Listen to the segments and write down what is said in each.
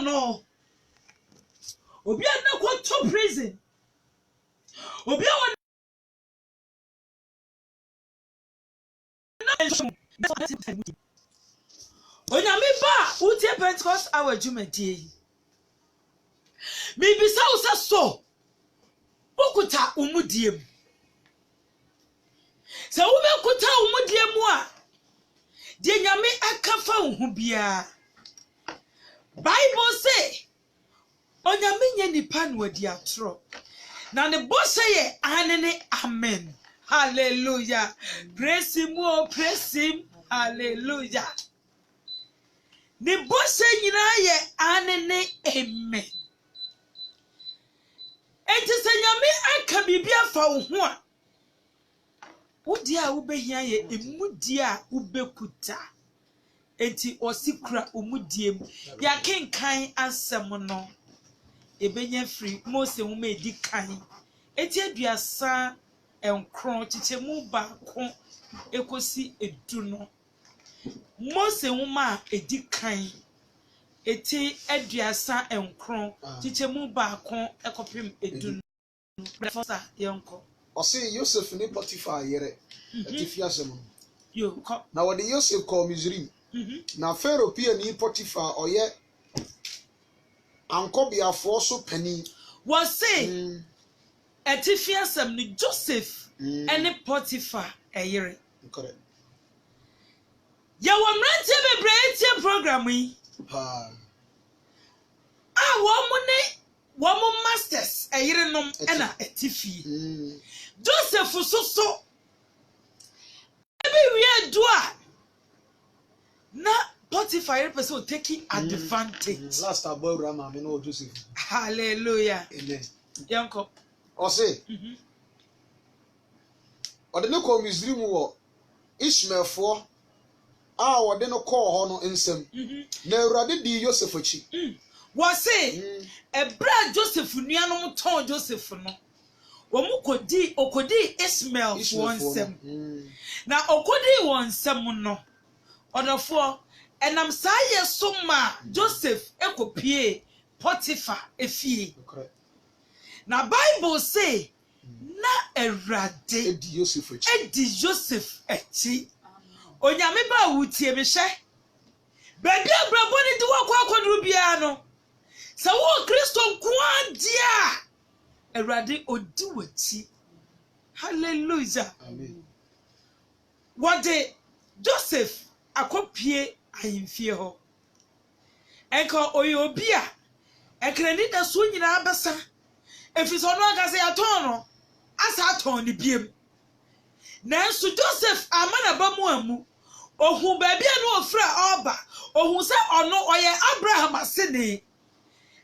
no. Obi na go to prison. Obi a Onyame ba utie Pentecost hour jumedie. Me bisa usa so. Okuta umudiem. Se wo be kuta umudiem a de nyame akafa wo bia. Bible say onyame nye nipa no adi atro. Na ne boss ye anene amen. Hallelujah. Praise him, oh, praise him. Hallelujah. Ne boss nyina ye anene amen. Enti se nyame aka bibia fa wo ho a wodi a wo behia ye emudi a wo bekuta. Enti osikura omudiem ya kenkan asem no ebenya free Mose wo ma edi kan eti aduasa enkron chichemu ba ko ekosi edu no Mose wo ma edi kan eti aduasa enkron chichemu ba ko ekopem edu no prefosa yenko Ose Joseph ne Potiphar yere etifia semo yo ko na wode Joseph ko Misrim na Pharaoh pia ni Potiphar oye ankobiafo so pani was say etifia sem ni Joseph ene Potiphar eyere correct ya wo mrantie bebre etie program yi ha wo mo masters eyere nom ena etifie Joseph so ebi we do a na Potiphar yere person taking advantage last abawra ma me no Joseph hallelujah amen yanko ose ode ne ko Misrim wo Ishmaelfo a wode no call ho no nsem na Awurade di Joseph achi was say ebra Joseph nuanom ton Joseph no okodi Ishmael won sem na okodi won sem no odofo enam saye soma Joseph ekopie Potiphar efie na Bible say na Awurade edi Joseph echi onyame ba wutie me hye baby abrabo ni di wakwa akoduru bia no se wo Kristo nkoa dia Awurade odi wachi hallelujah amen what Joseph akopie ahimfie ho enka oyobia ekrani da so nyina abesa efiso no aga se aton no asa aton ni biem nanso Joseph amana ba mu amu ohun baby no ofra oba ohun se ono oye Abraham asene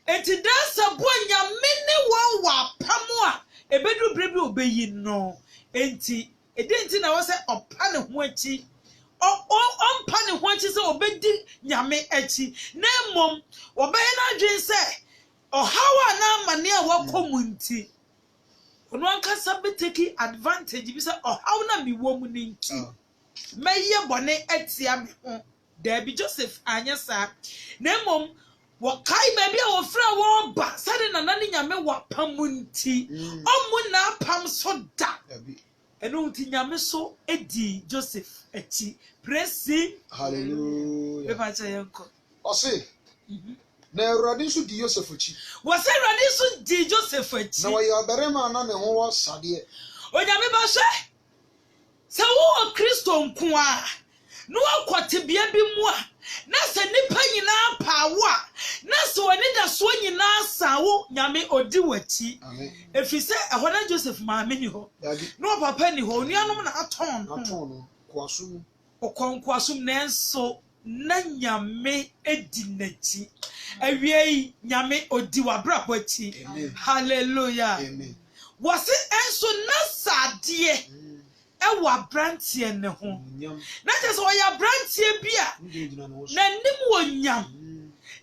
enti dansa bo nyame ne won wa pamo a ebedu brebi obeyi no enti edenti na wo se opa ne ho achi ompa ne ho achi se obedi nyame achi na mom obaye na adwen se ohawa na amane a wakomunti ono ankasa be take advantage bi se ohaw na miwo mu ne nti meye bone atia me ho da bi Joseph anyasa na mom wakai baby a wofra wo ba sade na nane nyame wapamunti omu na pam so da eno nti nyame so edi Joseph achi praise hallelujah beba cha yanko ose na Awurade so di Joseph achi was Awurade so di Joseph achi na wa ya barema na ne ho wa sade onyame ba hye se wo Kristo nkoa no akote bia bi mu a na se nipa nyina paawo a na se woni da so nyina sawo nyame odi wachi amen efise ehona Joseph maame ni ho no papa ni ho nuanom na aton no kwasum okonkwasum nenso na nyame edi nachi awie nyame odi wabrabo achi hallelujah amen wase enso na sade ewa brantie ne ho na tese oya brantie bia na nim wonyam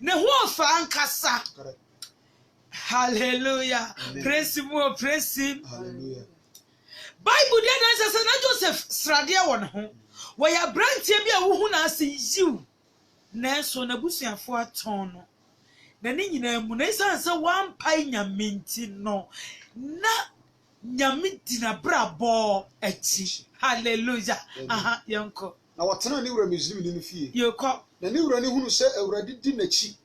ne ho ofa ankasa hallelujah praise him hallelujah Bible dia na say na Joseph srade won ho woya brantie bia wo hu na ase yiw na so na busuafo aton no na ne nyina mu na isanse one pai nyamenti no na nyame dina brabo achi hallelujah aha yanko na watena ne wura Misrim ni fie yeko na ne wura ne hunu se awurade di nachi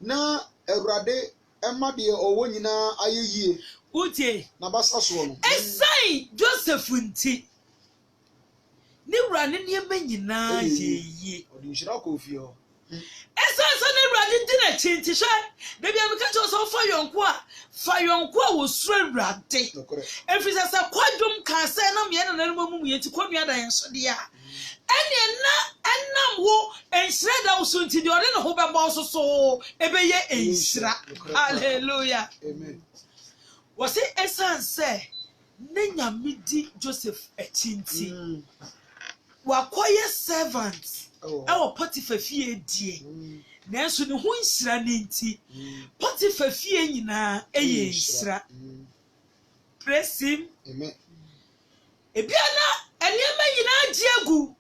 na awurade emma de owo nyina ayeyie utie na basa so no esai Joseph nti ne wura ne nyina yeye odi nshira ko fie ho esasa ne wura di na chinti hwe da bia meka cho so fa yonko a wo sura wurade efisa sa kwadum ka se na me na na mu yeti kwadua da yen so de a ene na enam wo enshira da wo so nti de ode ne ho beba so ebeye enshira hallelujah amen wose esanse ne nyame di Joseph achinti wakoye servant ewo Potiphar fie die nanso ne ho nshira ne nti Potiphar fie nyina eye nshira praise him amen ebiana enema nyina agiagu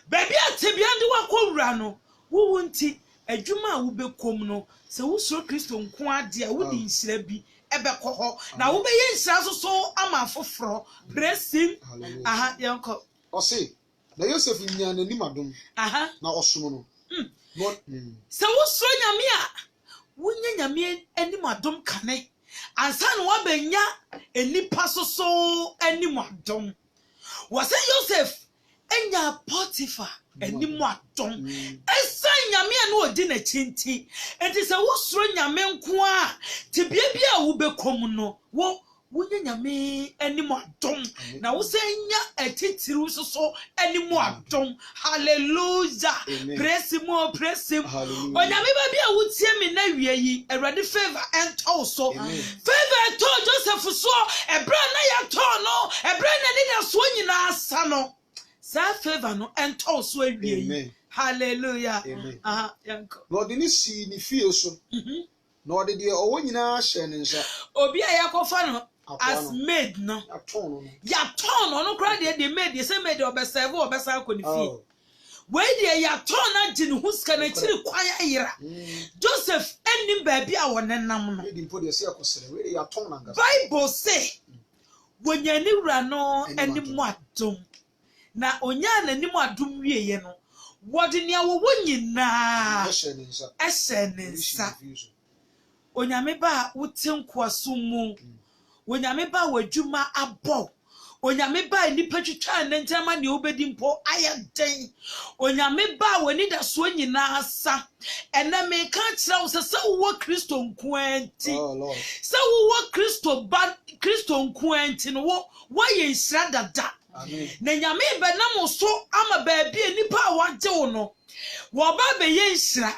baby atebia de wakowura no wo nti adwuma a wo bekom no se wo so Kristo nko ade a wo di nshira bi ebekọ ho na wo be ye nshira so ama foforo praise him aha yanko ose na Joseph nya nanim adom aha na osom no se wo so nyame a wonya nyame anim adom kane ansa no wa benya enipa so anim adom wo se Joseph enya Potiphar anim adom esa nyame a no odi na chinti enti se wo so nyame nko a te bia a wo bekom no wonya nyame anim adom na wo se nya atitiru so anim adom hallelujah praise him onyame ba bia wo tie me na wie yi awurade favor ento so favor to Joseph so ebra na ya to no ebra na ni na so nyina asa no sa favor no ento so awie yi hallelujah aha yanko no de ni si ni fie so no de de owo nyina hye ne nsa obi a yakofa no as maid no ya turn no kra de maid ye say maid obeserve obesa ko ni fie we de ya turn na gin huska na chiri kwan ayira Joseph enim ba bia wonenam no de mpo de se akosere we de ya turn na Bible say wonyani wura no enim adom na onya na enim adom wieye no wode ne awo nyina ehye ne nsa onyame ba wote nkwaso mu onyame ba wadwuma abọ onyame ba nipa twitwa na ntama ne obedi mpo ayaden onyame ba wani da so nyina asa ena me ka kira wo se wo Kristo nko anti se wo Kristo nko anti no wo ye nsira dada na nyame be na mo so ama ba bia nipa a wagye wo no wo ba be ye nsira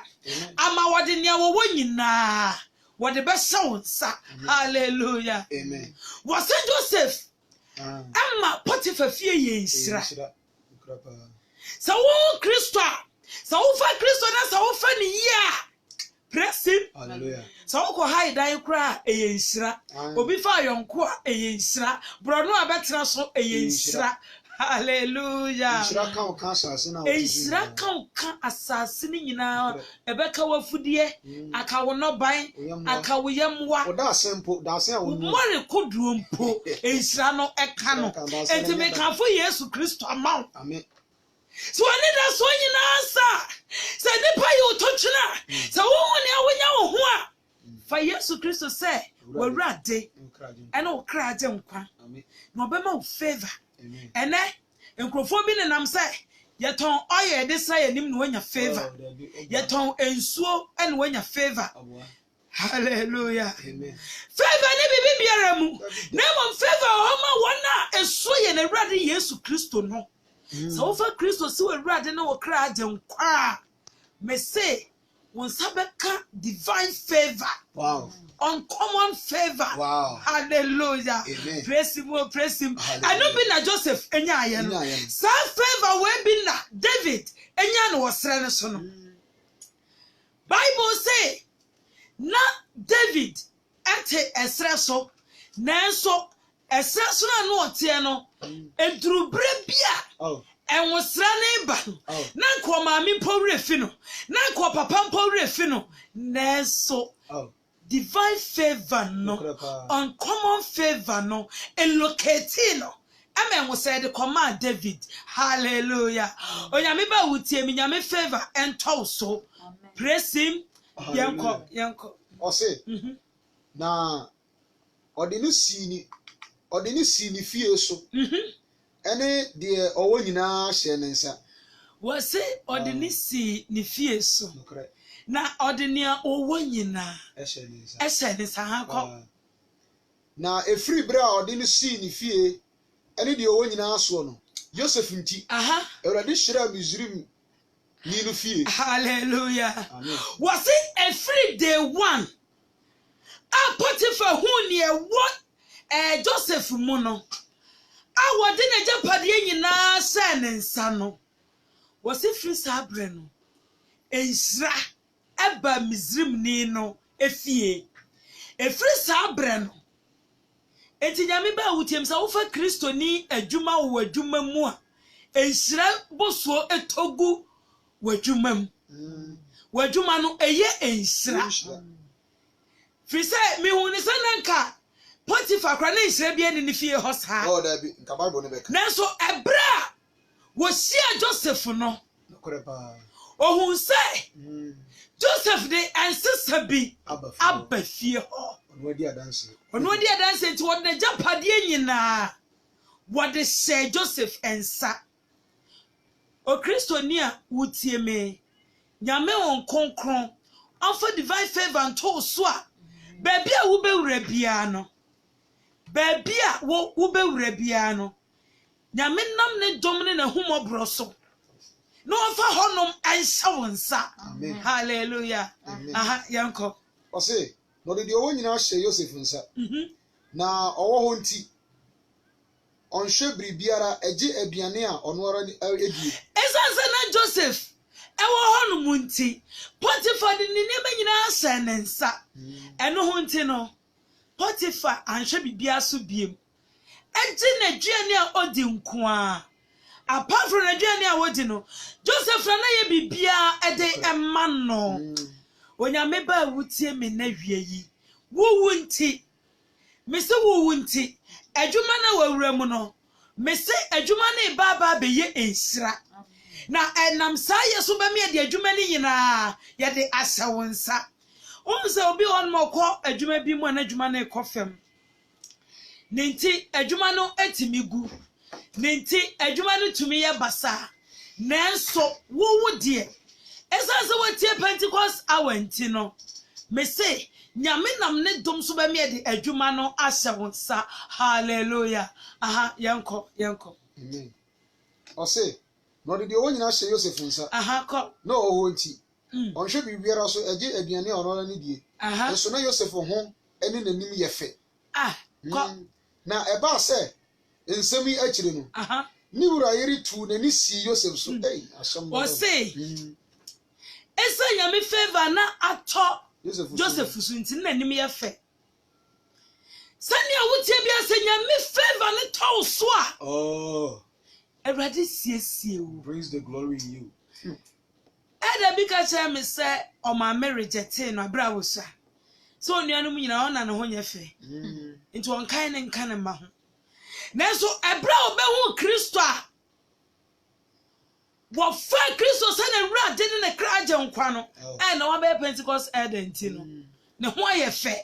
ama wode ne wo nyina what the best sounds, hallelujah, amen. Was it Joseph? Amma Potiphar fie ye nsira. So Christo, so fa Christo na so fa ni ya. Praise him, hallelujah. So ko hide dan kra ye nsira. Obi fa yonko a ye nsira. Bro no abetra so ye nsira. Hallelujah. Nsira kan kan asase na nsira kan asase ni nyina ebeka wafudie akawo no ban akawo yamwa oda asempo da asen awo mori koduo mpo nsira no eka no enti me kan fo Yesu Kristo amaw amen so ani da so nyina sa se nipa yo totwena se wo ne awonya wo ho a fa Yesu Kristo se wawrade ena wo kraje nkwa amen no bema wo favor ene enkrofo bi ne nam sai yeton oye de sai anim no wanya favor yeton ensuo ene wanya favor hallelujah amen favor ne bibi biara mu na mo favor o ma wona eso ye na Awurade Yesu Kristo no so fa Kristo si Awurade na wo kra agenkwa me say won sabeka divine favor wow uncommon favor. Wow. Hallelujah. Amen. Praise him. I don't be na Joseph. Enya ayen. Sa favor we be na David. Enya no wasre ne so no. Bible say na David ate esre so nanso esre so na no ote no eduru bre bia enwosra ne ba na nko maami mpowre fi no na nko papa mpowre fi no neso divine favor no uncommon favor no elocate no amen we said command David hallelujah onyame ba wutie mi nyame favor ento so praise him yanko o say na odini sini fie so ene de owo nyina hye ne nsa wo say odini si ni fie so na odini owo nyina hye ne nsa ha ko na efiri bra odini si ni fie ene de owo nyina so no Joseph nti Ewurade hira Misrim ni no fie hallelujah was it every day one a Potiphar hu ne wo Joseph mu no a wode ne japade nyina se ne nsa no was it free sabre no enhira eba Misrim ni no efie efiri sabre no enti nyame ba wutiem sa wo fa Kristo ni adwuma wo adwuma mu a enhira boso etogu wadwuma mu wadwuma no eye enhira fi say mi hu ni sananka Potiphar kra na enhira bia ni fie ho sa oh da bi nka Bible ne beka nanso ebra wo sia Joseph no korepa ohun say Joseph de ancestor bi aba fie ho ono di adanse nti wode japade nyina wode se Joseph ensa o Kristo ni a wutie me nyame won konkron offer divine favor nto so a baby a wo bewura bia no baby a wo bewura bia no nyame nam ne dom ne na humobro so no offer honom ansa wonsa hallelujah aha yanko o say no de owo nyina hye Joseph nsa na owo ho nti onhwe biribiara eje aduane a ono ara edi esanse na Joseph ewo honum nti Potiphar de ne neba nyina asa ne nsa eno ho nti no Potiphar anhwe bibia so biem eje na aduane a odi nko a apart from aduane a wodi no Joseph na ye bibia ede emma no onyame ba wutie me na hwie yi wo nti me se wo nti adwuma na wawura mu no me se adwuma na baba be ye ensira na enam sa yeso ba me de adwuma ni nyina ye de asawonsa onse obi on moko adwuma bi mu na adwuma na ekofem nti adwuma no etimigu nti adwuma no tumi ye basa nanso wo de esanse watie Pentecost awanti no me se nyame nam ne dom so ba me de adwuma no asawonsa hallelujah aha yanko amen o say no de owo nyina hye Joseph nsa aha ko no owo nti onhwe bibiara so eje aduane ono na die so na Joseph ho ene nanim ye fe ko na eba se nsemi akire no ni wura yiri tu na ni si Joseph so asam o say esa nyame favor na ato Joseph so nti na nanim ye fe sani awutie bia se nyame favor ne to so a Everybody see you. Brings the glory in you. Eda bika che me say o ma me reject no abra wo sa. So onuanum nyina ona ne ho nya fe. Nti won kan ne nkan ne ma ho. Nanso ebra obehu Kristo a wo fa Kristo se na wura de ne kra je nkwa no. Na wa be Pentecost eda nti no. Ne ho aye fe.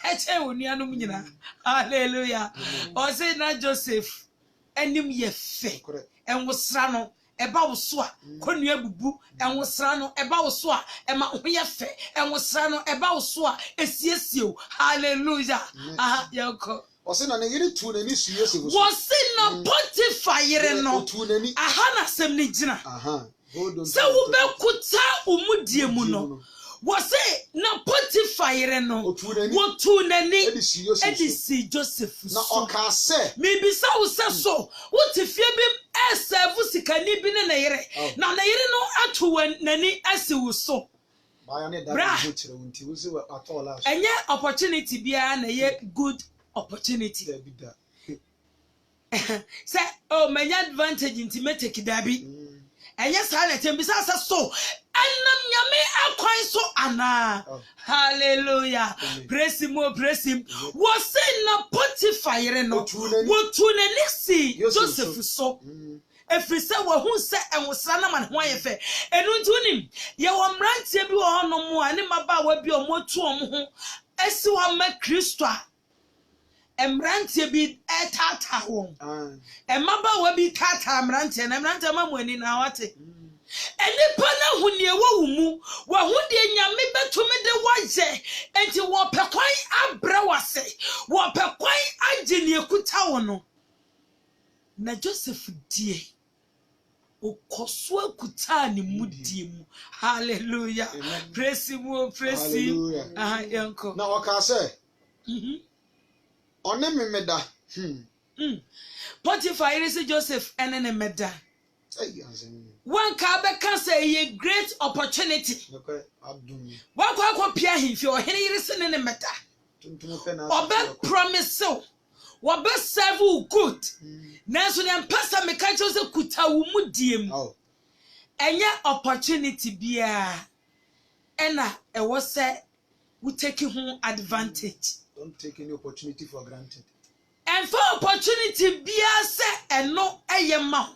E che onuanum nyina. Hallelujah. O say na Joseph enim ye fe enwosra no eba wo so a konua bubu enwosra no eba wo so a ema ho ye fe enwosra no eba wo so a esiesie hallelujah aha yanko o se na ne yiri tu na ni su Joseph so wo se na Potiphar yire no aha na sem ni gina se wo be kuta umudie mu no wo se na Potiphar yire no wo tu nani edisi Joseph na oka se me bisa wo se so wo te fie bi eserve sikani bi ne yire na na yire no atu nani asiwo so ba ne da ho kire wonti wo se atola so enye opportunity bia na ye good opportunity say oh my advantage inti me take dabi enya sa na tem bisa sa so anam nyame akwan so ana hallelujah praise him was say na Potiphar yere no wotu na nisi Joseph so efri se wo hu se enwosra na man ho ayefe enu ntunim ye wo mrantie bi wo hono mu ani maba wa bi o motu om ho esi wa ma Kristo a emrantie bi etata won emaba wa bi tata mrantie na mrantie ma mu ani na wate enipa na hunie wo mu wa hu de nyame betumi de waje enti wo pekwan abra wase wo pekwan agye ne ekuta wo no na Joseph die okoso akuta ne mudie mu hallelujah praise him yanko na waka say one memeda Potiphar ire Joseph ene ne meda one ka be can say a great opportunity okay abdum one kwa pia himfi o hene ire se ne meda obe promise so wobe serve good nanso ne mpasa me ka che se kuta wo mudie mu enya opportunity bia ena e wo se we take home advantage. Don't take any opportunity for granted. And for opportunity bia se eno eye ma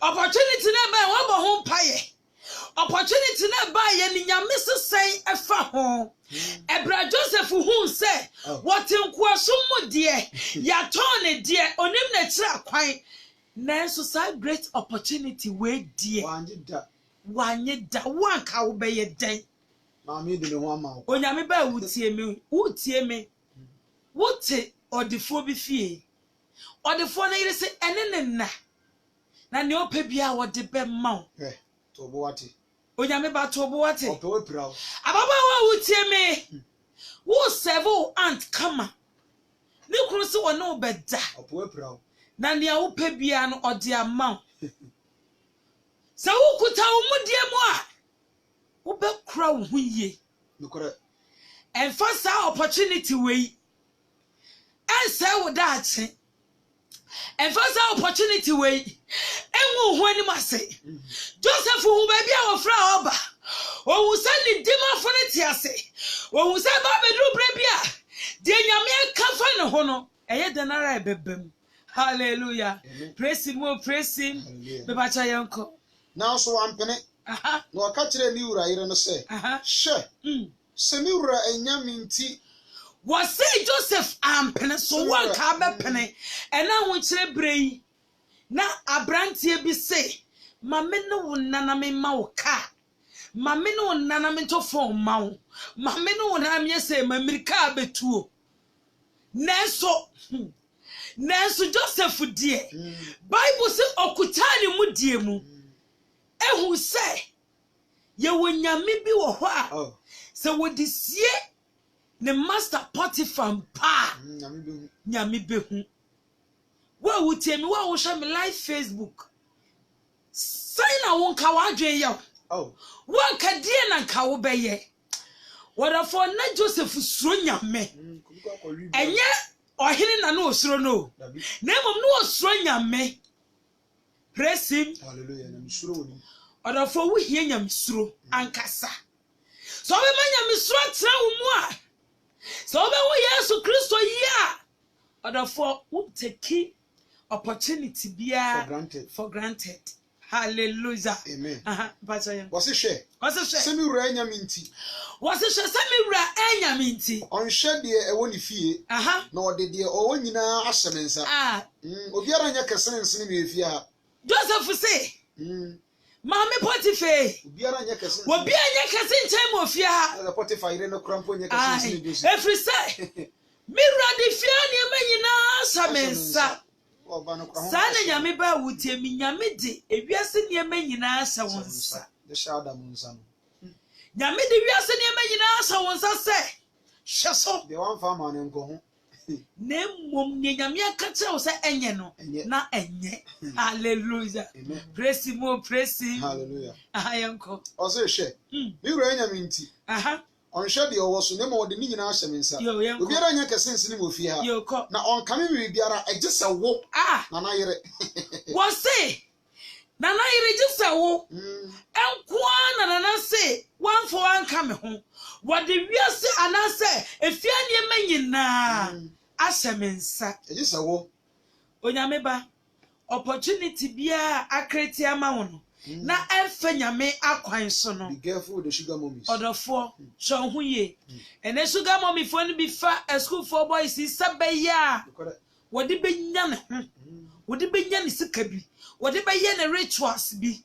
opportunity na ba wo bo ho paye opportunity na ba ye ni nyame sesen efa ho Ebra Joseph hu se what nko asomo de ya ton de onim na kira kwan nanso sa great opportunity we de wanye da wanka wo be ye den ma me de ne ho ama onyame ba wutie me wote odifo bi fie odifo na yire se ene na ne opa bia wo de be ma to bo wate onyame ba to bo wate opo pirawo ababa wa wutie me wo serve aunt kama ne kunu se wo no beda opo pirawo na ne opa bia no ode ama se wo kuta wo mudie mu a wo be kura wo huye nukore enfa sa opportunity we ense wo daache enfa sa opportunity we enwu hu ani mase Joseph hu ba bia wo fra oba wo wusa ni dima fone ti ase wo wusa ba bedru bre bia de nyame ka fa ne ho no eye denara ebebem hallelujah praise him be ba cha yanko now so ampene no aka kire ni wura yire no se hye se mi wura enyaminti was say Joseph ampene so one ka be pene ena ho kire brei na abrantie bi se mame no nana me ma wo ka mame no nana me to fon ma wo mame no nana me se mamirika betuo nanso Joseph die Bible say okutani mu die mu ehu se ye wonyame bi wo ho a se wodi sie ne master Potiphar pa nyame behu wa wutemi wa wo hwe me live Facebook sai na won ka wadwen ye won ka die na nka wo beye wadafo na Joseph suro nyame enye ohene na no osuro no na mom no osuro nyame praise him hallelujah na misuro woni wadafo wo hie nyame suro ankasa so be ma nyame suro tra wo mu a so be wo Yesu Kristo yi a wadafo wo take opportunity bia for granted hallelujah amen pastor yan wase hwe semi wura enyaminti wase hwe semi wura enyaminti onhwe de e woni fie na ode de o nyina ahyemensa obiara nya kesene nsene me fie ha Joseph say Mama Potiphar obiara nya kesene obi anya kesene nchen mo fie ha na Potiphar ire no krampo nya kesene Joseph every say mi wura de fie ne ma nyina ahyemensa Sana nyame ba wutie mi nyame de ewiase niema nyina asa wonsa de shada munsa no nyame de wiase niema nyina asa wonsa se hyeso de wan fa ma ne nko ho na mom ne nyame aka che wo se enye no na enye hallelujah praise him hallelujah ayanko o se hwe mi wura enyaminti ɔnhwɛ deɛ ɔwɔ so na ma ɔde ne nyinaa hyɛ me nsa Yo, obiara nyɛ kɛse nsi ne mu ofie ha Yo, ko. na ɔnkame me biara ɛgye sɛ wo nana yere Wọ́n sè nana yere gye sɛ wo nkoa na nana sè wọ́n fọ wọ́n ka me ho wọ́n de wiase anase efia nneɛma nyinaa ahyɛ me nsa. ɛgye sɛ wo Onyame ba opportunity biya akreti ama wo no na ɛmfa nyame akwan so no. Be careful with the sugar mummies. Odofo hwɛ ho ye. Ene sugar mommy fo no bi fa school for boys sabeya. Wode benya ne ho. Wode benya ne sika bi. Wode benya ne rituals bi.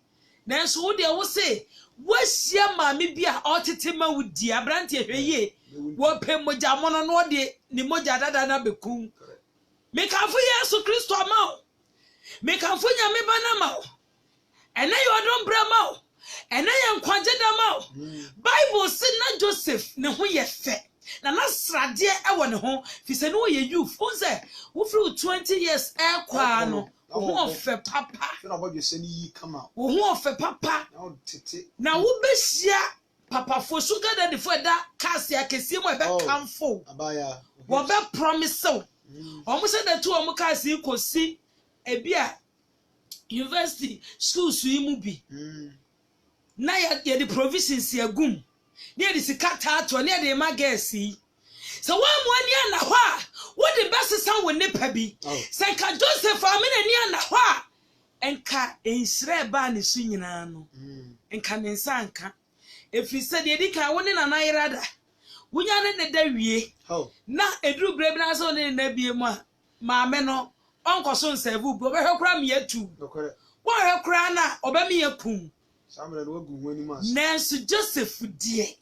Nanso wo de wo se wahia maame bi a otete ma wudi abrante hwɛ ye. Wo pe mogya mono no de ne mogya dada na bekum. Mekanfo Yesu Kristo ama wo. Mekanfo nyame ba na ma wo. Ene yodon bra ma wo. Ene ye nkwaje da ma wo. Bible say na Joseph ne ho ye fe. Na nasrade e wo ne ho fi se no wo ye youth. Wo say wo free 20 years e kwa no. Wo ho fe papa. Na bo se ni yi kama. Wo ho fe papa. Na wo tete. Na wo behia papa fo sugar daddy fo da case akese mo e be kamfo. Abaya. Wo be promise wo. Omo say that two omo case ikosi ebia university schools yi mu bi. Na ya the provisions yagum. Na ya the sikata to na ya the magasi. So one mo na ho a wo the best san wo nepa bi. Senka Joseph amene ni na ho a enka ensire ba ne su nyina no. Enka ne nsanka. Efri se de dika wo ne na irada. Wunya ne da wie. Na edru brebi na so ne na bie mu a maame no onko so nsevu bo be hwekura me atu. Wo hwekura na obemi yakum. Samuel wo gu wani mas. Nanso Joseph die.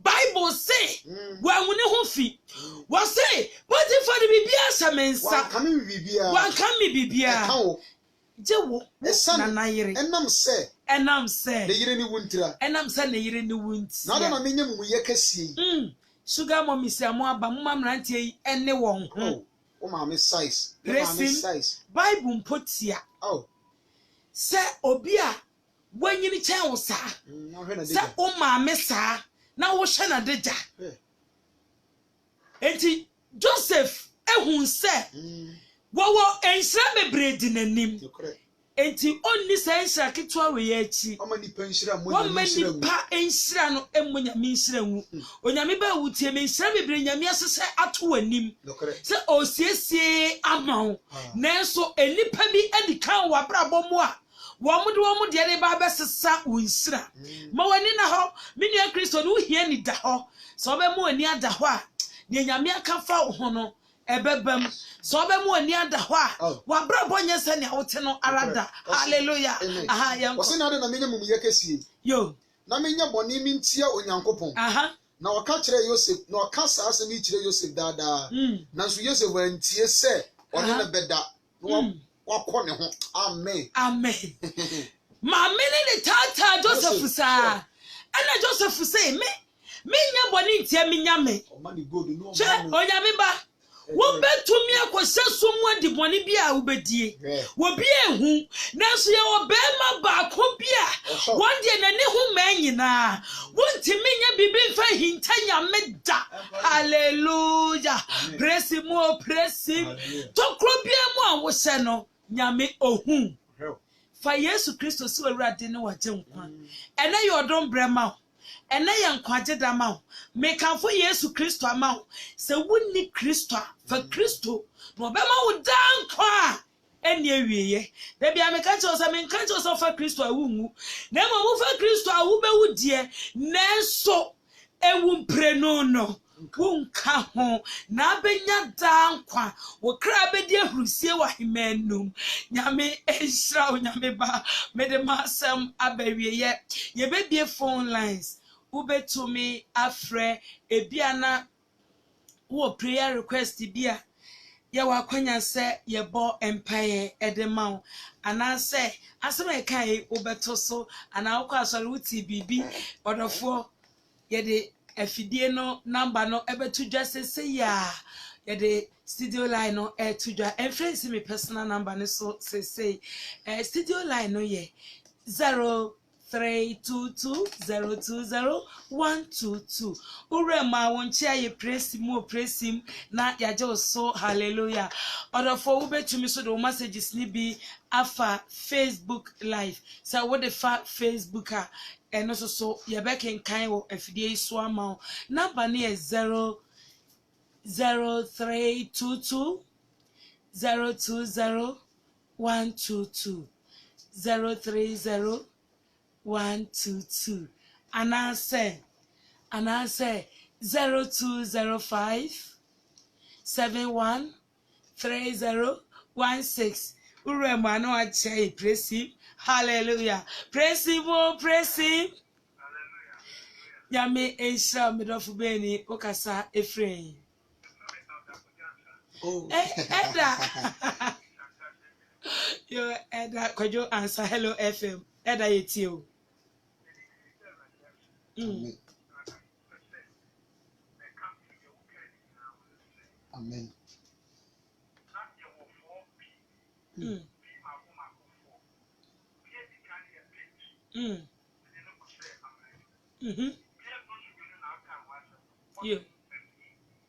Bible say wa hune ho fi. Wo say Potiphar de bibia samensa. Wa kan mi bibia. Wa kan mi bibia. Je wo na na yire. Enam se. Ne yire ni wuntira. Enam se ne yire ni wunti. Na na menye mu ye kasie. Sugar mommy say mo aba mo mamrante yi ene won ho. O ma me size. Bible mpotia. Se obi a wanyini chen wo sa. Se o ma me sa na wo hwe na deja. Enti Joseph ehun se wo enhira bebre di nanim. Enti onni se enhira kitwa we ya chi. O ma ni penhira mo ni enhira. Pa enhira no emmonya me enhira nwu. Onyame ba wutie me enhira bebre nyame asese ato wanim. Se osiesie amawo. Nanso enipa bi adikan wa brabo mo a wo de de ba besesa wonsira ma wani na ho mini Kristo no hia ni da ho so be mu ani ada ho a ne nyame aka fa ho no ebebam so be mu ani ada ho a wa brabo nya se ne wote no arada hallelujah aha yam wo se na de na menya mumu yekesie yo na menya boni mi ntia onyankopon na waka kire Yosef na waka saa se mi kire Yosef dada na so Yosef wantie se one na beda wakɔ ne ho amen ma mene ne tata Joseph sa ana Joseph say me nya boni ntia me nya me o ma ni gold no che onyame ba wo betumi akɔhyɛ so mu adi boni bi a wo bedie wo bi ehu nanso ye wo be ma ba ko bi a won de nani hu ma nyina wontimi nya bibi mfa hinta nyame da hallelujah praise him to kro bi mu a wo hyɛ no nyame ohun fa Yesu Kristo si awurade ne waje nkwa ene yodon brema ene ye nkwaje da ma mekanfo Yesu Kristo ama se wonni Kristo fa Kristo no be ma wo dan kwa eni awieye da bia mekanche o se menkanche o se fa Kristo awungu na mo fa Kristo awu be wudie nenso ewu mpreno no wonka ho na benya dankwa wo kra bedi ahrusie wa himanum nyame ehra nyame ba mede masam abawieye ye bebie phone lines ubetumi afre ebiana wo prayer request bia ye wakwanya se ye bo empire edema anase asema kai ubeto so ana akwa asori wuti bibi odofo ye de afidie no number no ebetu dwa sese ya ye de studio line no to dwa enfrence me personal number no so sese studio line no ye 054 0322020122. Urema wonchia ye praise him na yaje so hallelujah. Order for ube to me so the messages ni bi afa Facebook live. So what the Facebooker and also so ye back in kind of FDA so amount. Number near 0322 020 122 030 122 and I say 0205 713016. Urema no ache praise him. Hallelujah. Praise him, oh praise him. Yame Aisha Medofu Beni Okasa Efrain. Oh. Edda. Yo Edda Kojo answer hello FM. Edda yetio. Amen.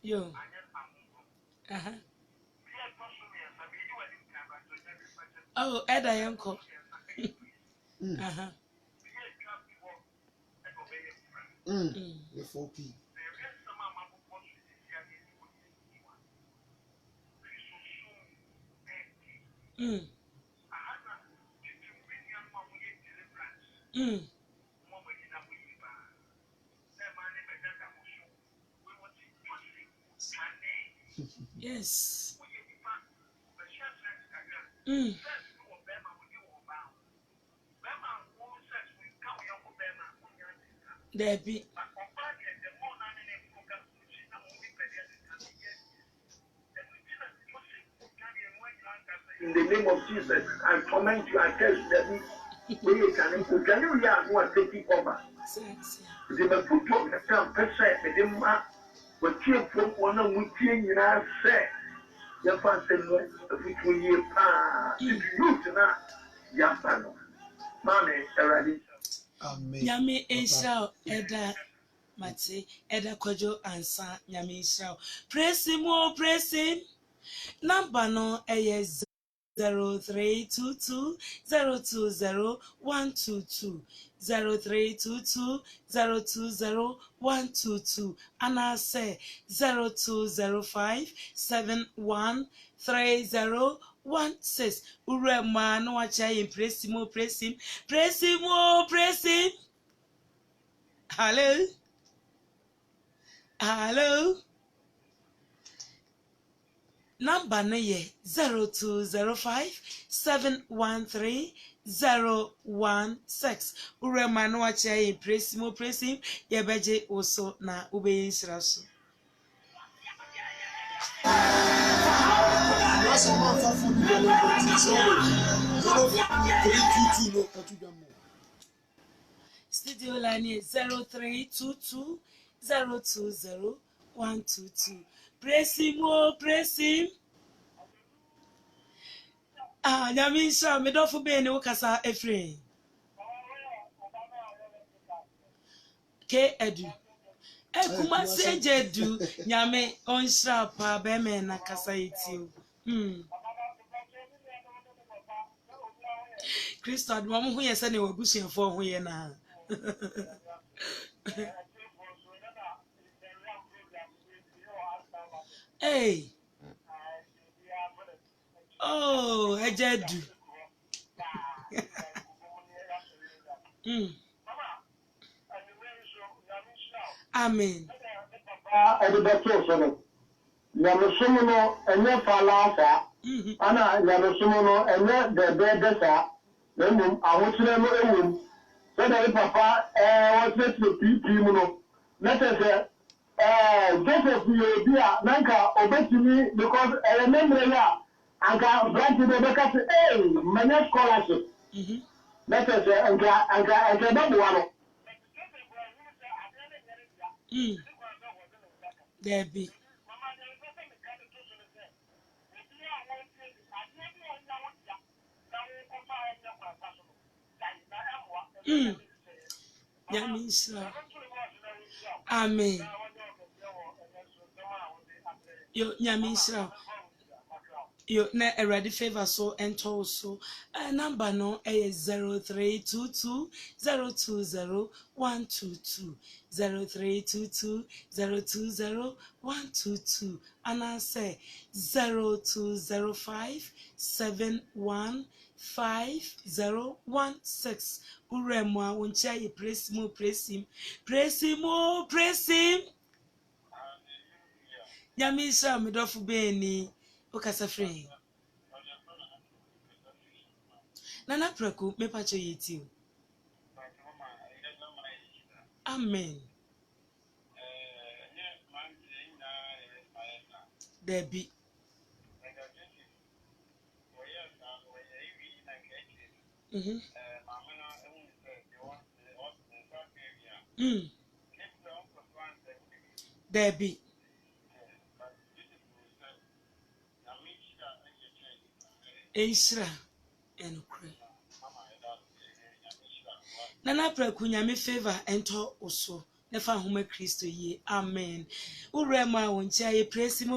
Yo. Oh, Edda Yanko. The 4P. Yes. There be. In the name of Jesus, I command you, I tell you that we can take over. The Maputo can pressure the Dima, but cheer from one of Mutin, you know, say, your father, which we hear, if you do not, Yapano, Mammy, already. Yami Aisha Edda Mate Edda Kojo answer Yami Aisha. Praise him, oh praise him. Number no is 0322 020 122 0322 020 122 and I say 0205 713016. Urema no acha praise him, oh praise him. Praise him, oh praise him. Hello. Hello. Number no ye 0205 713 016. Urema no acha praise him, oh praise him. Ye beje also na ube yinshiraso. Studio line is 0322 020 122. Praise him, oh, praise him. Nyamisha, me don't forget any Okasa Efrain. K Edu. Kuma seje du nyame onsra pa be me na kasa yitio. Christo adu mo hu ye se ne wabusuafo ho ye na. Hey. Oh, ejedu. Amen. Yamusumo enye falasa ana yamusumo enye debedesa nemu ahotire no ewum so da papa what to PP mu no netese Joseph Yobia nanka obetimi because remember ya anka branch de beka say manya scholarship netese anka babu wano there be Nyamisha. Amen. Yo Nyamisha. Yo na ready favor so enter also number no is 0322 020 122 0322 020 122 and I say 0205 715016 uremwa woncha ye praise him Nyamisha medofu beni okasa free Nana Preku me pacho yiti Amen Debbie Debbie Eishra enukre Nana Preku nyame favor ento oso nefa home Kristo ye amen urema woncha ye praise him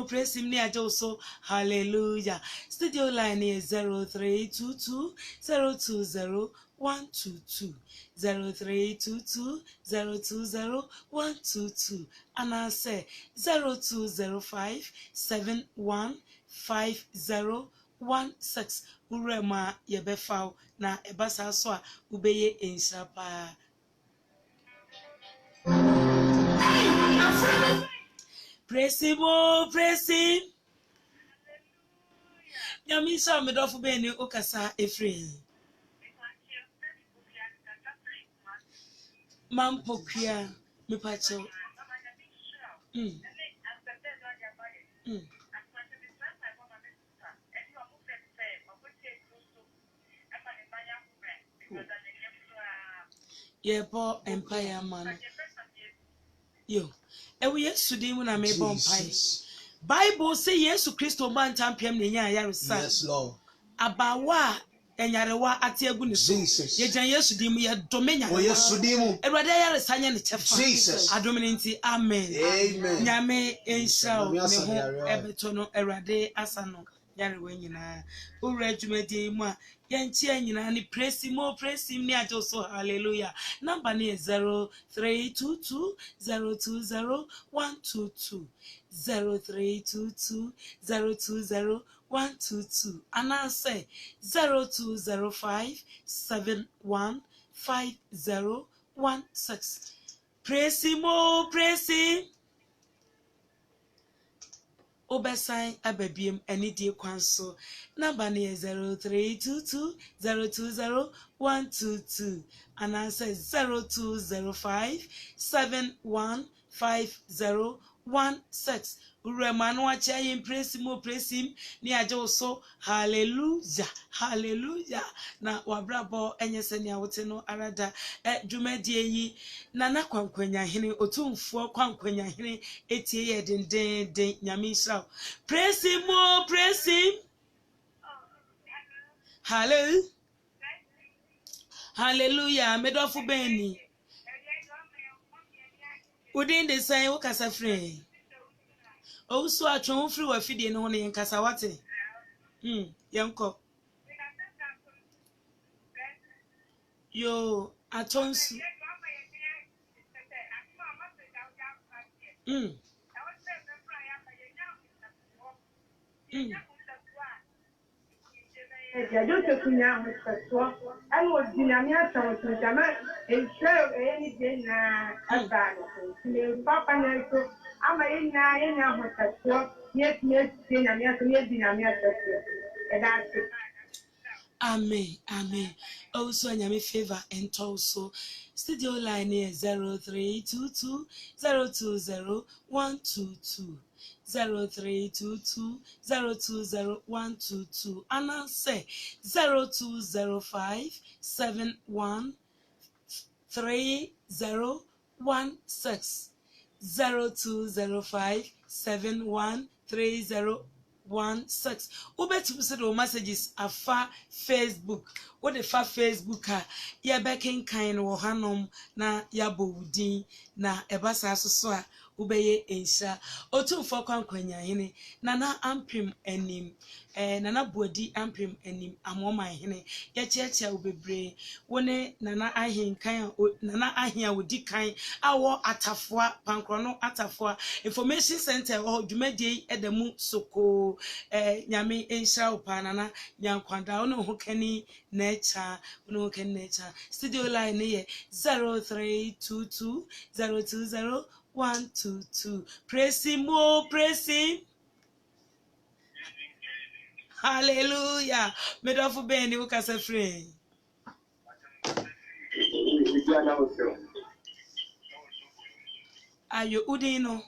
ni aje oso hallelujah studio line is 0322 020 122 0322 020 122 and I say 0205 715016 urema yebefa na ebasa so a ubeye enshapa praise him Nyamisha medofu beni okasa efre Mampokria me pacho Yebo empire man yo ewe Yesu di mu na me bompai Bible say Yesu Kristo man champion ne nya yaresa Yes Lord abawa enyarewa atiagu ne so ye jan Yesu di mu ye domenya o Yesu di mu Erade yaresa nya ne chefa Jesus adominti amen nyame enshao ne ho ebeto no erade asano yarewa nyina owura dwumadi mu a yanchi anyina ni praise him ni ajo so hallelujah number ni 0322 020 122 0322 020 122 and I say 0205 715016 praise him Obesign ababiem any dear kwanso number near 0322 020 122 and answer 0205 715016 Uremanu acha yin praise him ni ajo so hallelujah na wabrabo enyese ni awote no arada dwumadie yi na kwankwanya hene otumfo kwankwanya hene etie ye den nyamisha praise him hallelujah medofu beni within the sign wakasa free also atwon free wa fidie no ne nkasa wate yanko yo atonsu Yo te kunya mutso and was dinamia so jama and show any day na abano ni papa na so ama ina mutso yes dinamia so and that's it. Amen. Also, nyame favor and also studio line is 0322 020 122 0322 020 122 and I say 0205 713016 0205 713016 03016. Ubetim se do messages afa Facebook. Wo de fa Facebook a ye bekin kan wo hanom na yabo wudin na ebasa asoso a ubeye ensha otumfo kwankwanya hene nana ampim anim nana bodi ampim anim amoman hene ye chiachia ubebre wone nana ahin kan nana ahia wodi kan awo atafoa pankrono atafoa information center wo dwumadie edamu soko nyame ensha opanana nyankwanda ono hokani nature ono hokani nature studio line ye 0322 020 122. Praise him, oh, praise him. Hallelujah. Medofu beni ukase free. Ayo udino.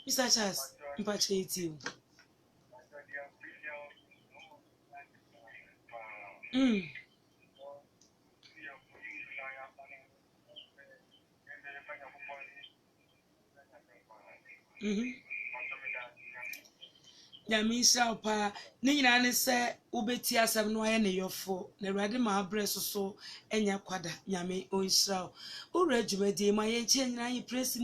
Mr. Charles, mpache iti. Nyamisha pa ni nyina ne se ubeti asem no aye ne yofo na urade ma abre so enya kwada nyame onhira ura adwumadi ma ye nche nyina yi praise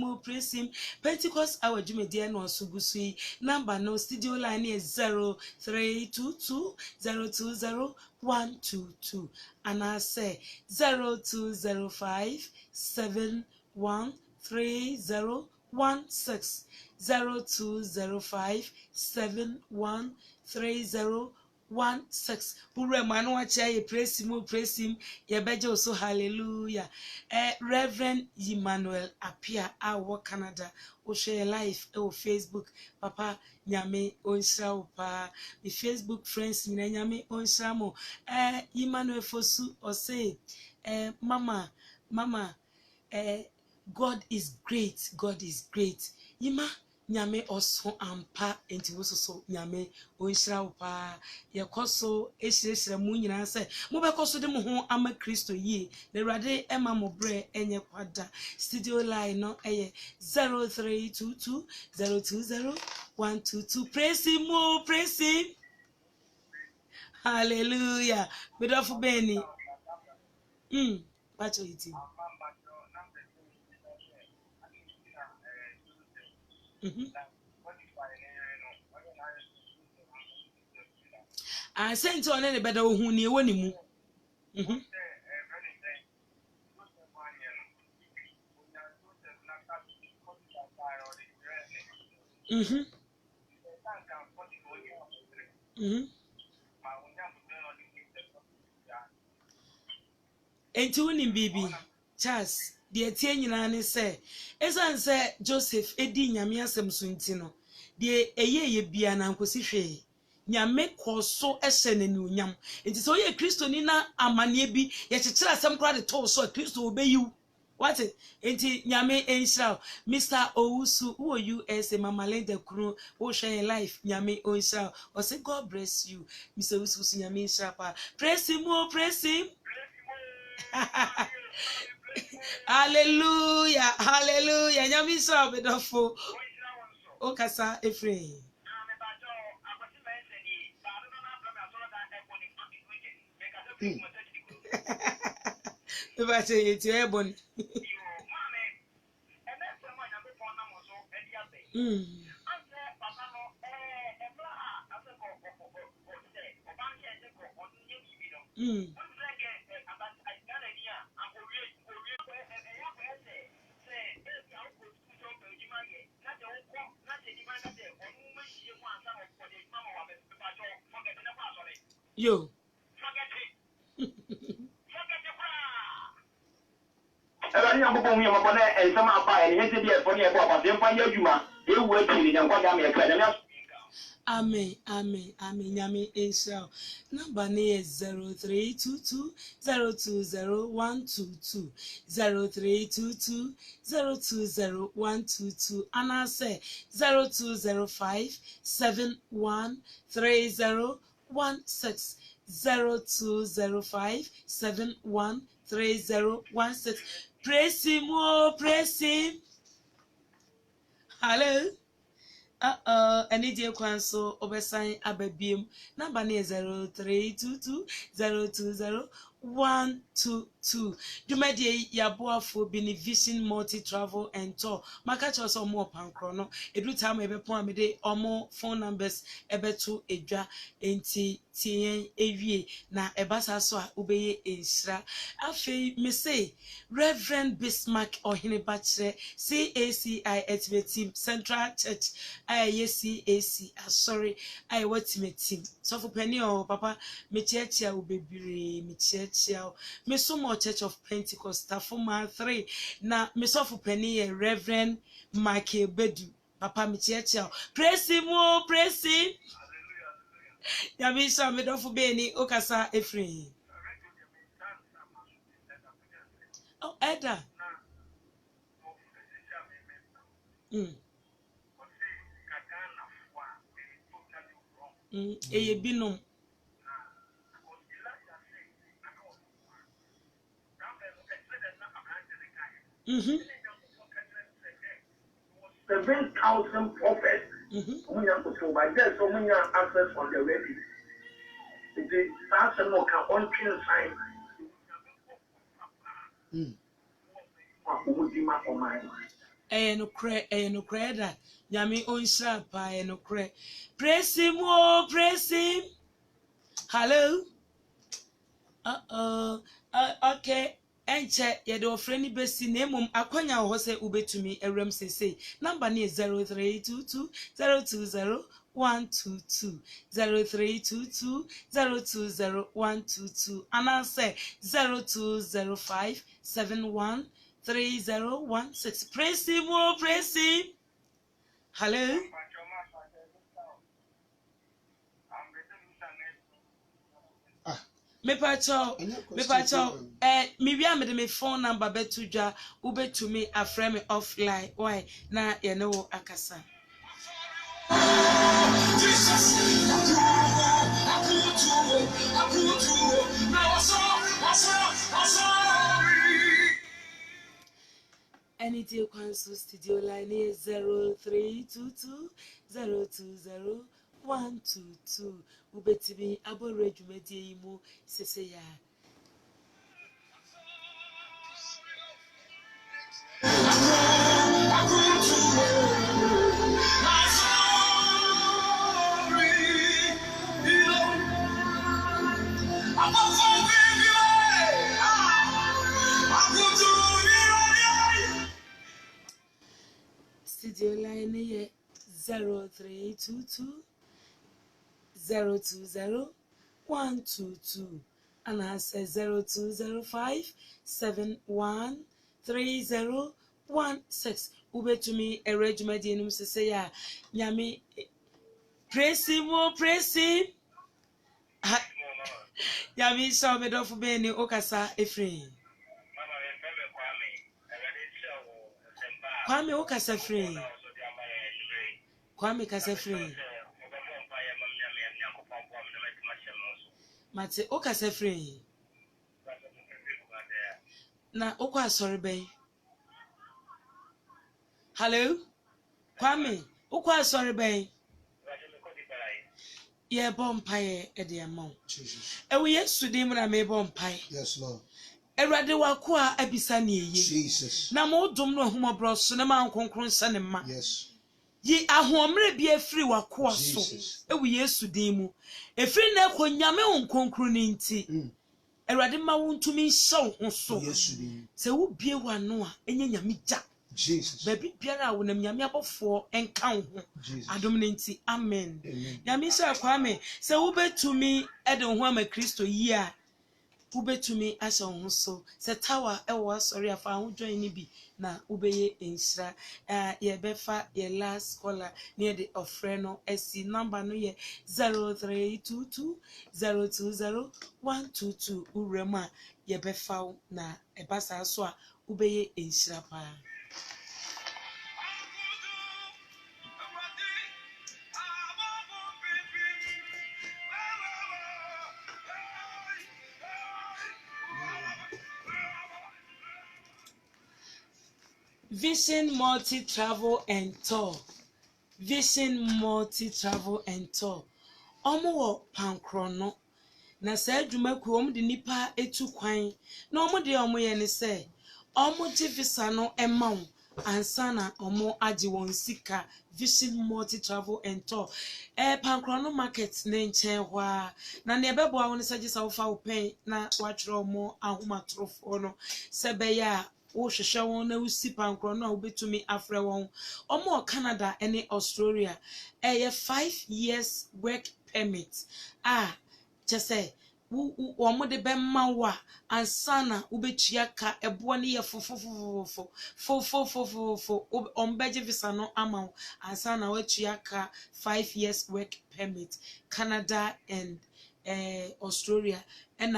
him Pentecost our adwumadi no osugusu yi number no studio line is 0322 020 122 and I say 0205 713016 0205 713016. Pure manu wacha ye praise him ye beje so hallelujah. Reverend Emmanuel Apia awo Canada o share live o Facebook papa nyame onhira pa the Facebook friends nyame onhira mo Emmanuel Fosu o say mama God is great Yima nyame oso ampa enti wososo nyame onhira pa yekoso ehirehira mu nyina se mo bekoso de mo ho ama Kristo yi na Awurade ema mo bre enye kwada studio line no 0322 020 122. Praise him. Hallelujah. Bedofu beni bacho iti sent on any better who near one mu. Enti woni bibi Charles de tie nyina ne se esan se Joseph edi nyame asem so ntino de eyeye bia na nkosi hwe nyame koso ehye ne nunyam enti so ye Kristo ni na amane bi ye kyekyere asem kra de to so Kristo obeyiw what enti nyame enhira Mr. Owusu who you as a Mama Linda Kru who share life nyame onhira o say God bless you Mr. Owusu nyame enhira pa praise him. Hallelujah. Nyami so bedofo. Okasa Efrain. Ebache yeti ebon. Yo. Amen. Nyame Israel. Number is 0322 020 122 0322 020 122 and I say 0205 713016 0205 713016. Praise him. Hello. Any dear Quanso, Obersign Ababim, number near 0322020122. Jumadi Yabua for Benevision Multi Travel and Tour. Makacha also more pancrono. Every time ebe poamide or more phone numbers ebe to edra enti tien ewie na ebasa so ubeye insra. Afi me say Reverend Bismarck or Hinebachre CACI Activate Team Central Church. CAC, sorry, I what me team. So for penny or papa, me churchia will be me churchia, me so more Church of Pentecost, for my 3. Now, me so for penny a Reverend Michael Bedu, papa me churchia. Praise him, oh, praise him. Yamisha me do for Benny, Okasa Efree. Oh, Edda. Eye binom mhm 7,000 prophets. By that, so many access on the ready. The that's no can on sign. no cre da nyame onshira pa no cre praise him oh praise him hello okay enche ye de ofreni besi na emum akwanya wo se ubetumi ewrem sese number ni 0322 020 122 0322 020 122 and I say 0205 71 3016. Praise him, oh, praise him. Hello. Me pacho, maybe I'm with my phone number betuja, ube to me a frame offline. Why? Na you know akasa. Anything Council Studio line is 0322 020 122. Ubetibi abo regumedi imu seseya. Studio line is 0322 020 122 and I say 0205 71 3016. Ube to me a regiment in say ya nyami praise him oh praise him yami saw me do for Benny Okasa Efree Kwame Okasa Free Kwame Kasa Free Mate Okasa Free na okwa sorry ben hello Kwame okwa sorry ben ye bompaye e de amount Jesus we yesu dim na me bompaye yes Lord Erade wako a abisa ne ye Jesus na mo dom no ahomobro so na ma nkonkron sane ma yes yi ahomre bi afiri wako so we yesu dim mu efiri na ekonyame nkonkron ni nti Erade ma wontumi hyew ho so yesu dim se wo bie wano a enye nyame gya Jesus baby biara wo nam nyame abofo enka ho adom ne nti amen nyame sha kwame se wo betumi ede ho ama Kristo yi a ubetumi asa ho so se tawa ewo sorry afa ho join ni bi na ubeye ensra ye befa ye last caller near the ofre no esi number no ye 0322 020 122 urema ye befa na ebasa so a ubeye ensra pa Vision Multi Travel and Tour. Vision Multi Travel and Tour. Omo pankrono. Na sa adwuma ku om de nipa etu kwan. Na omo de omo ye ne se. Omo je visa no emaw ansa na omo age won sika. Vision Multi Travel and Tour. Pankrono market ne nchen hwa. Na ne bebo a won se gisa wo fa wo pen na wa tro omo ahomatrofo no. Se be ya wo hwehwe won na usi pankrono a obetumi afre won. Omo Canada ene Australia. 5 years work permit. Just womo de bemma wa ansana ubetua ka ebo ne ye fo ombeje visa no amount ansana watua ka 5 years work permit. Canada and Australia and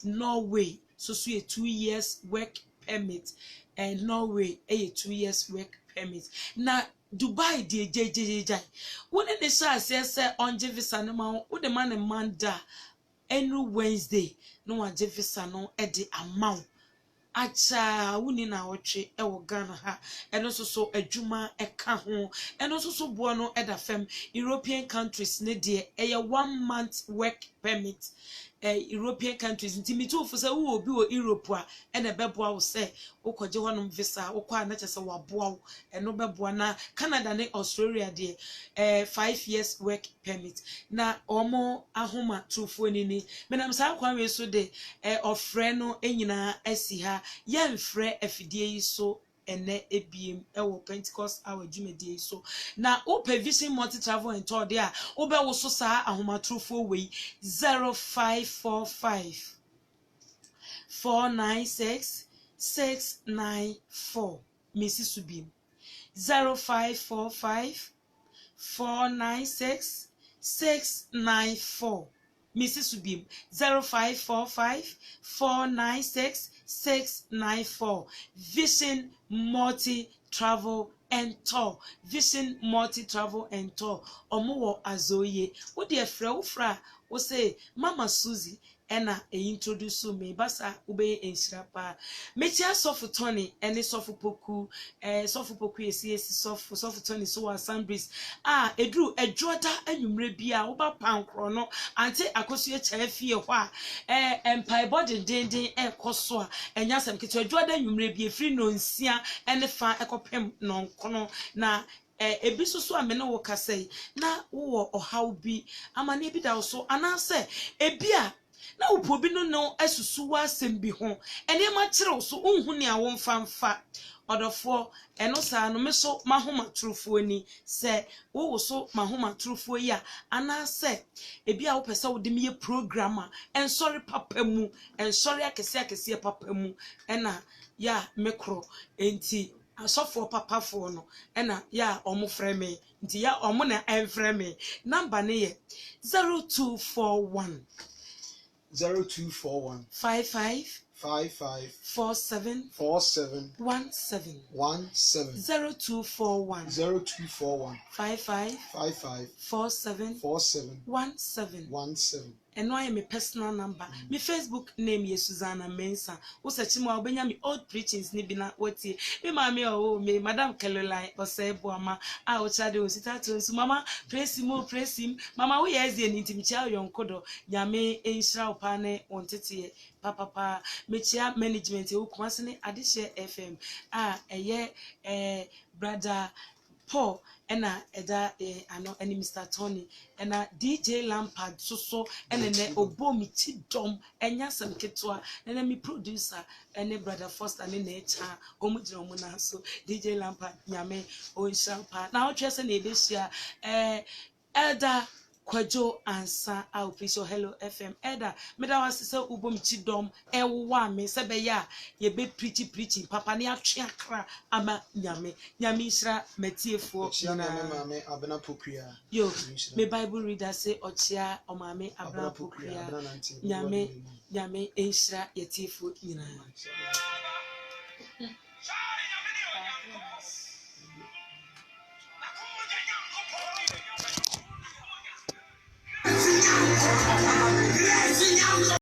Norway so 2 years work permit and Norway 2 years work permit. Na Dubai de jjjj woni ne sha se onje visa no ma wo de man manda every Wednesday no waje visa no e de amount acha woni na wotwe e wo Ghana ha eno so adwuma e ka ho eno so bo no e da fam European countries ne de e 1 month work permit. European countries ntimi to for say wo obi wo Europe a ena beboa wo say ukoje honom visa ukwa na chese wo aboa wo eno beboa na Canada ne Australia de 5 years work permit na omo ahoma trufo ni menam sa kwa we so de ofre no enyina asi ha ye mfre afidie yi so ene ebiem ewo Pentecost our jumedie so na Vision Multi Travel and Tour there obe wo so sa ahomatrofo we 0545 496 694 Mrs. Subim 0545 496 694 Mrs. Subim 0545 496 694 Vision Multi Travel and Tour. Vision Multi Travel and Tour. Omo azoye. Wo de frɛ wo fra wo say Mama Susie ena introduce me basa ube enhyira pa. Mechia sofu Tony ene sofu poku esi sofu Tony so wa Sunbreeze edru edwoda anwumre bia wo ba pankro no ante akosu e cha fie hɔ a empire body denden ekoso a enyasem keto edwoda anwumre bia free no nsia ene fa ekopem no nkono na ebi so amene wo kasai na wo ohaw bi amane bi da so anase ebi a na upobi no asusu wa sembi ho ene ma kire so unhu ne awo mfamfa odofo eno sa no meso mahoma trufo ni se wo so mahoma trufo ya anase ebi a wo pese wo de me programmer en sorry papa mu en sorry akese papa mu ena ya mekro enti asofo papa fo no ena ya omo freme nti ya omo na enfreme number ne ye 0241 0241 55 47 17 17 0241 55 47 17 and why my personal number my Facebook name is Susanna Mensah wo search mo obenya me old preachings ni bi na wotie me mama o me Madam Caroline Oseboama a o chade o sitato so mama praise him mama we yes dey ntim chia yonkodo nyame enhira opa ne wontete papa mechia management e Kumasi ne Adehye FM eye brother Paul ena eda ano eni Mr. Tony ena DJ Lampard so ene obomichi dom enya sam ketwa ene mi producer ene brother Foster ne na echa omudiro mu na so DJ Lampard nyame o nshampa na o twese na ebehia elder Kwajo ansa au piso Hello FM eda meda wasise ubomichi dom ewa me sebe ya ye be preaching papa ni atwe akra ama nyame nhira metiefo nyame mame abena pokria yo me Bible reader say ochia omame abena pokria nyame nhira yetiefo nyina